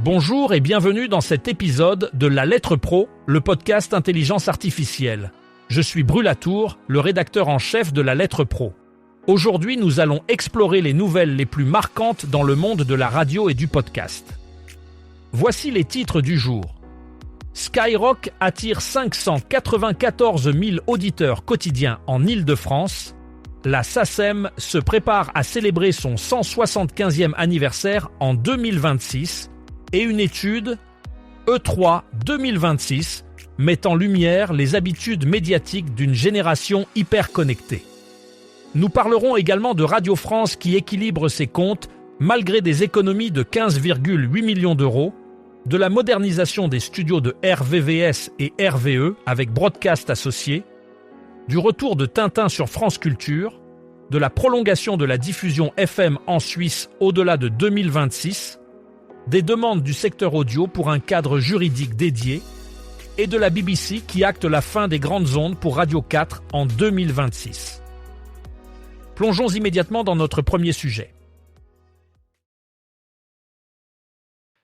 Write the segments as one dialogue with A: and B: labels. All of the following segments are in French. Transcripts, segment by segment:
A: Bonjour et bienvenue dans cet épisode de La Lettre Pro, le podcast Intelligence Artificielle. Je suis Brulatour, le rédacteur en chef de La Lettre Pro. Aujourd'hui, nous allons explorer les nouvelles les plus marquantes dans le monde de la radio et du podcast. Voici les titres du jour. Skyrock attire 594 000 auditeurs quotidiens en Île-de-France. La SACEM se prépare à célébrer son 175e anniversaire en 2026 et une étude E3 2026 met en lumière les habitudes médiatiques d'une génération hyper connectée. Nous parlerons également de Radio France qui équilibre ses comptes malgré des économies de 15,8 millions d'euros, de la modernisation des studios de RVVS et RVE avec Broadcast Associés, du retour de Tintin sur France Culture, de la prolongation de la diffusion FM en Suisse au-delà de 2026, des demandes du secteur audio pour un cadre juridique dédié et de la BBC qui acte la fin des grandes ondes pour Radio 4 en 2026. Plongeons immédiatement dans notre premier sujet.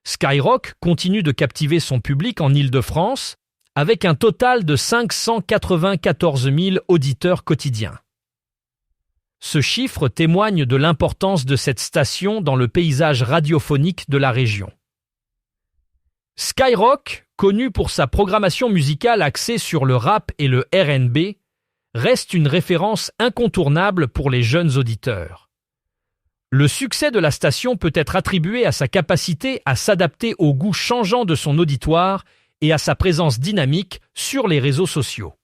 A: Skyrock continue de captiver son public en Île-de-France avec un total de 594 000 auditeurs quotidiens. Ce chiffre témoigne de l'importance de cette station dans le paysage radiophonique de la région. Skyrock, connu pour sa programmation musicale axée sur le rap et le R&B, reste une référence incontournable pour les jeunes auditeurs. Le succès de la station peut être attribué à sa capacité à s'adapter aux goûts changeants de son auditoire et à sa présence dynamique sur les réseaux sociaux.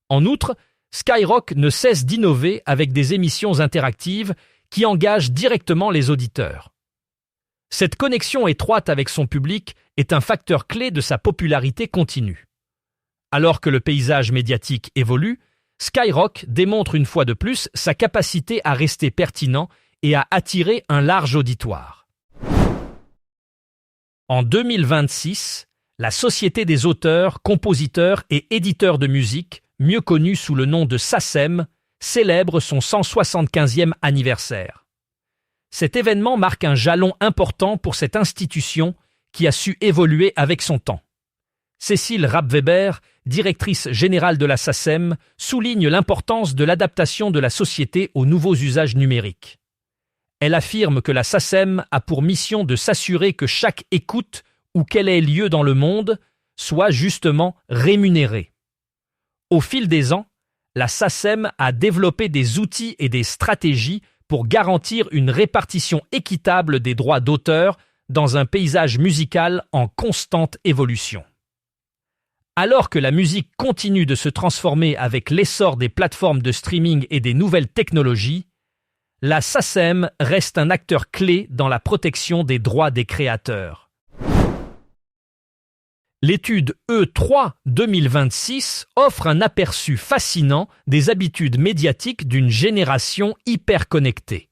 A: En outre, Skyrock ne cesse d'innover avec des émissions interactives qui engagent directement les auditeurs. Cette connexion étroite avec son public est un facteur clé de sa popularité continue. Alors que le paysage médiatique évolue, Skyrock démontre une fois de plus sa capacité à rester pertinent et à attirer un large auditoire. En 2026, la Société des auteurs, compositeurs et éditeurs de musique, mieux connue sous le nom de SACEM, célèbre son 175e anniversaire. Cet événement marque un jalon important pour cette institution qui a su évoluer avec son temps. Cécile Rapp-Weber, directrice générale de la SACEM, souligne l'importance de l'adaptation de la société aux nouveaux usages numériques. Elle affirme que la SACEM a pour mission de s'assurer que chaque écoute, où qu'elle ait lieu dans le monde, soit justement rémunérée. Au fil des ans, la SACEM a développé des outils et des stratégies pour garantir une répartition équitable des droits d'auteur dans un paysage musical en constante évolution. Alors que la musique continue de se transformer avec l'essor des plateformes de streaming et des nouvelles technologies, la SACEM reste un acteur clé dans la protection des droits des créateurs. L'étude E3 2026 offre un aperçu fascinant des habitudes médiatiques d'une génération hyper connectée.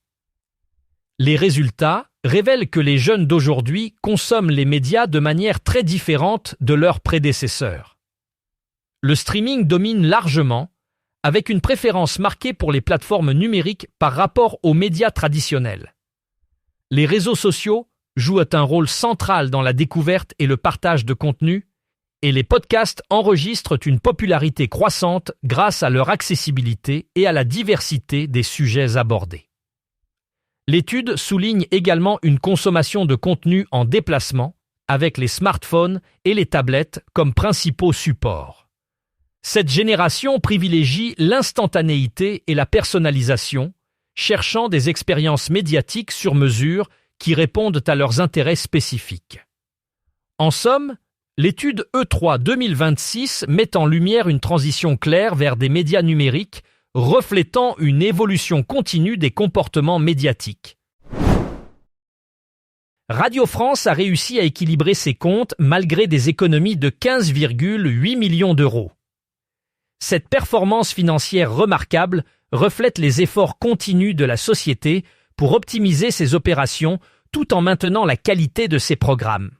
A: Les résultats révèlent que les jeunes d'aujourd'hui consomment les médias de manière très différente de leurs prédécesseurs. Le streaming domine largement, avec une préférence marquée pour les plateformes numériques par rapport aux médias traditionnels. Les réseaux sociaux jouent un rôle central dans la découverte et le partage de contenu, et les podcasts enregistrent une popularité croissante grâce à leur accessibilité et à la diversité des sujets abordés. L'étude souligne également une consommation de contenu en déplacement, avec les smartphones et les tablettes comme principaux supports. Cette génération privilégie l'instantanéité et la personnalisation, cherchant des expériences médiatiques sur mesure qui répondent à leurs intérêts spécifiques. En somme, l'étude E3 2026 met en lumière une transition claire vers des médias numériques, reflétant une évolution continue des comportements médiatiques. Radio France a réussi à équilibrer ses comptes malgré des économies de 15,8 millions d'euros. Cette performance financière remarquable reflète les efforts continus de la société pour optimiser ses opérations tout en maintenant la qualité de ses programmes.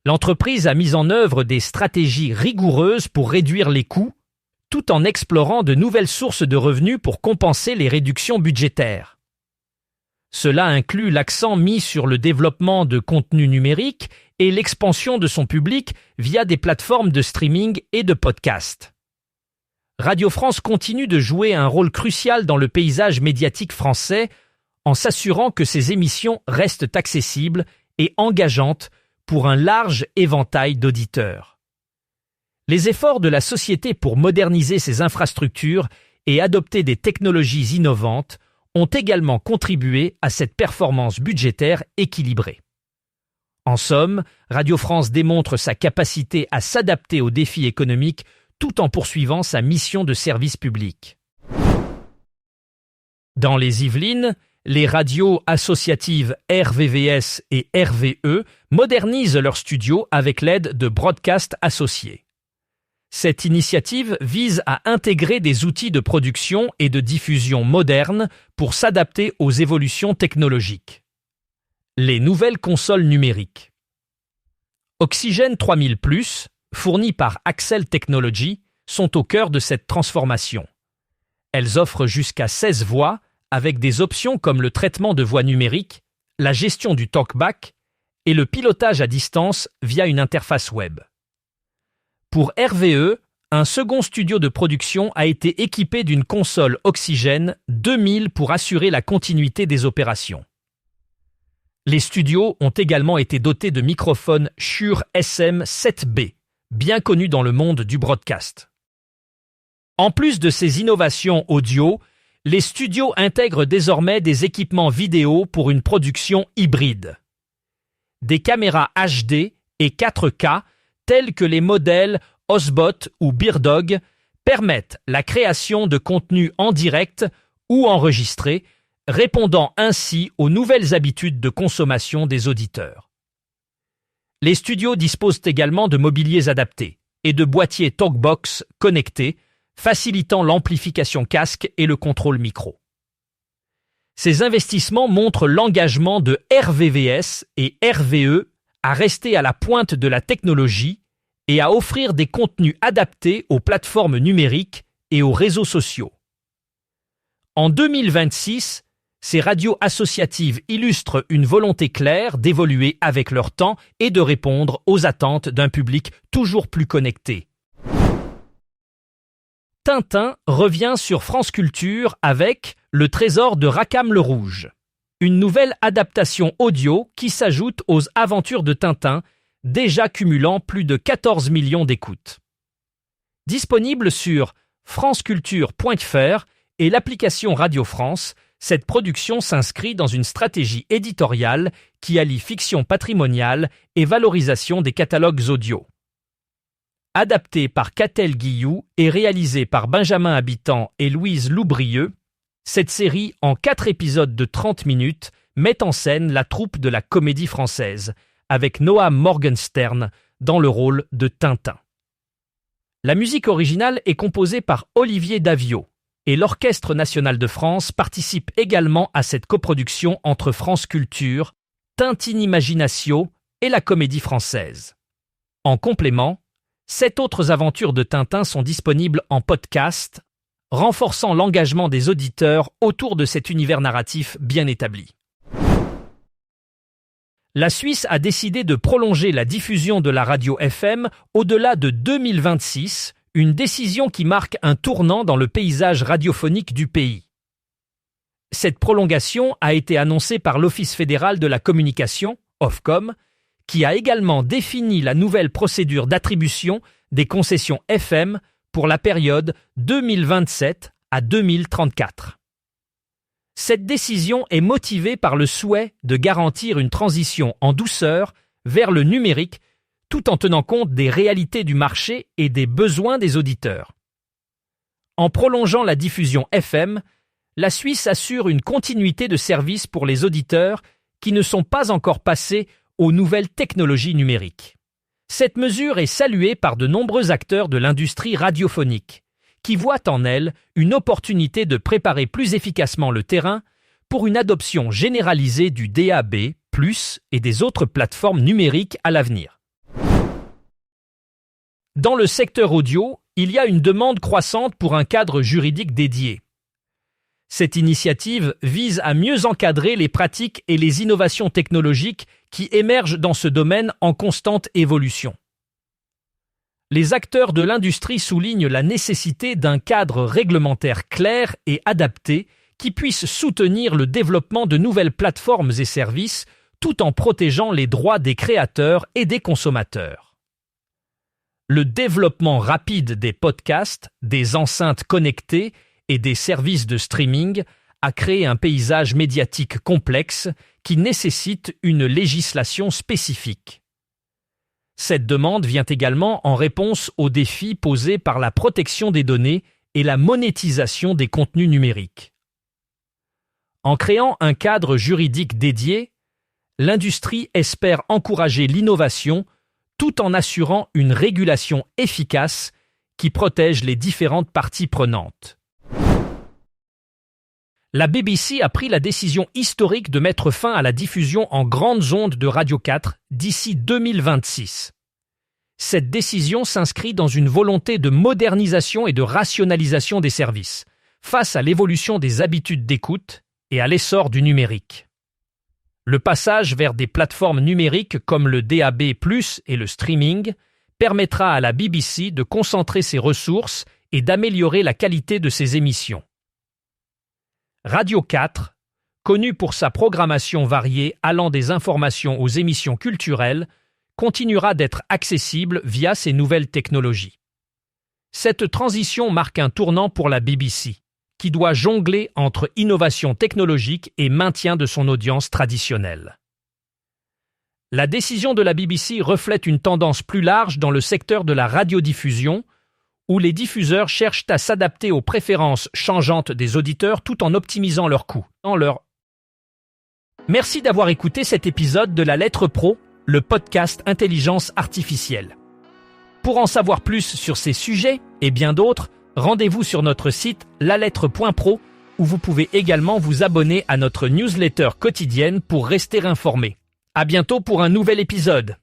A: L'entreprise a mis en œuvre des stratégies rigoureuses pour réduire les coûts, tout en explorant de nouvelles sources de revenus pour compenser les réductions budgétaires. Cela inclut l'accent mis sur le développement de contenus numériques et l'expansion de son public via des plateformes de streaming et de podcasts. Radio France continue de jouer un rôle crucial dans le paysage médiatique français en s'assurant que ses émissions restent accessibles et engageantes pour un large éventail d'auditeurs. Les efforts de la société pour moderniser ses infrastructures et adopter des technologies innovantes ont également contribué à cette performance budgétaire équilibrée. En somme, Radio France démontre sa capacité à s'adapter aux défis économiques tout en poursuivant sa mission de service public. Dans les Yvelines, les radios associatives RVVS et RVE modernisent leurs studios avec l'aide de Broadcast Associés. Cette initiative vise à intégrer des outils de production et de diffusion modernes pour s'adapter aux évolutions technologiques. Les nouvelles consoles numériques. Oxygène 3000+, fournies par Axel Technology, sont au cœur de cette transformation. Elles offrent jusqu'à 16 voix avec des options comme le traitement de voix numérique, la gestion du talkback et le pilotage à distance via une interface web. Pour RVE, un second studio de production a été équipé d'une console Oxygène 2000 pour assurer la continuité des opérations. Les studios ont également été dotés de microphones Shure SM7B, bien connus dans le monde du broadcast. En plus de ces innovations audio, les studios intègrent désormais des équipements vidéo pour une production hybride. Des caméras HD et 4K, tels que les modèles Osbot ou Beardog, permettent la création de contenus en direct ou enregistrés, répondant ainsi aux nouvelles habitudes de consommation des auditeurs. Les studios disposent également de mobiliers adaptés et de boîtiers TalkBox connectés, facilitant l'amplification casque et le contrôle micro. Ces investissements montrent l'engagement de RVVS et RVE à rester à la pointe de la technologie et à offrir des contenus adaptés aux plateformes numériques et aux réseaux sociaux. En 2026, ces radios associatives illustrent une volonté claire d'évoluer avec leur temps et de répondre aux attentes d'un public toujours plus connecté. Tintin revient sur France Culture avec Le Trésor de Rackham le Rouge, une nouvelle adaptation audio qui s'ajoute aux aventures de Tintin, déjà cumulant plus de 14 millions d'écoutes. Disponible sur franceculture.fr et l'application Radio France, cette production s'inscrit dans une stratégie éditoriale qui allie fiction patrimoniale et valorisation des catalogues audio. Adaptée par Catel Guillou et réalisée par Benjamin Habitant et Louise Loubrieux, cette série, en 4 épisodes de 30 minutes, met en scène la troupe de la Comédie Française, avec Noam Morgenstern dans le rôle de Tintin. La musique originale est composée par Olivier Daviau, et l'Orchestre national de France participe également à cette coproduction entre France Culture, Tintin Imaginatio et la Comédie Française. En complément, 7 autres aventures de Tintin sont disponibles en podcast, renforçant l'engagement des auditeurs autour de cet univers narratif bien établi. La Suisse a décidé de prolonger la diffusion de la radio FM au-delà de 2026, une décision qui marque un tournant dans le paysage radiophonique du pays. Cette prolongation a été annoncée par l'Office fédéral de la communication, Ofcom, qui a également défini la nouvelle procédure d'attribution des concessions FM pour la période 2027 à 2034. Cette décision est motivée par le souhait de garantir une transition en douceur vers le numérique tout en tenant compte des réalités du marché et des besoins des auditeurs. En prolongeant la diffusion FM, la Suisse assure une continuité de service pour les auditeurs qui ne sont pas encore passés aux nouvelles technologies numériques. Cette mesure est saluée par de nombreux acteurs de l'industrie radiophonique, qui voient en elle une opportunité de préparer plus efficacement le terrain pour une adoption généralisée du DAB+, et des autres plateformes numériques à l'avenir. Dans le secteur audio, il y a une demande croissante pour un cadre juridique dédié. Cette initiative vise à mieux encadrer les pratiques et les innovations technologiques qui émergent dans ce domaine en constante évolution. Les acteurs de l'industrie soulignent la nécessité d'un cadre réglementaire clair et adapté qui puisse soutenir le développement de nouvelles plateformes et services tout en protégeant les droits des créateurs et des consommateurs. Le développement rapide des podcasts, des enceintes connectées et des services de streaming a créé un paysage médiatique complexe qui nécessite une législation spécifique. Cette demande vient également en réponse aux défis posés par la protection des données et la monétisation des contenus numériques. En créant un cadre juridique dédié, l'industrie espère encourager l'innovation tout en assurant une régulation efficace qui protège les différentes parties prenantes. La BBC a pris la décision historique de mettre fin à la diffusion en grandes ondes de Radio 4 d'ici 2026. Cette décision s'inscrit dans une volonté de modernisation et de rationalisation des services, face à l'évolution des habitudes d'écoute et à l'essor du numérique. Le passage vers des plateformes numériques comme le DAB+ et le streaming permettra à la BBC de concentrer ses ressources et d'améliorer la qualité de ses émissions. Radio 4, connu pour sa programmation variée allant des informations aux émissions culturelles, continuera d'être accessible via ces nouvelles technologies. Cette transition marque un tournant pour la BBC, qui doit jongler entre innovation technologique et maintien de son audience traditionnelle. La décision de la BBC reflète une tendance plus large dans le secteur de la radiodiffusion, où les diffuseurs cherchent à s'adapter aux préférences changeantes des auditeurs tout en optimisant leurs coûts. Merci d'avoir écouté cet épisode de La Lettre Pro, le podcast Intelligence Artificielle. Pour en savoir plus sur ces sujets et bien d'autres, rendez-vous sur notre site lalettre.pro où vous pouvez également vous abonner à notre newsletter quotidienne pour rester informé. À bientôt pour un nouvel épisode.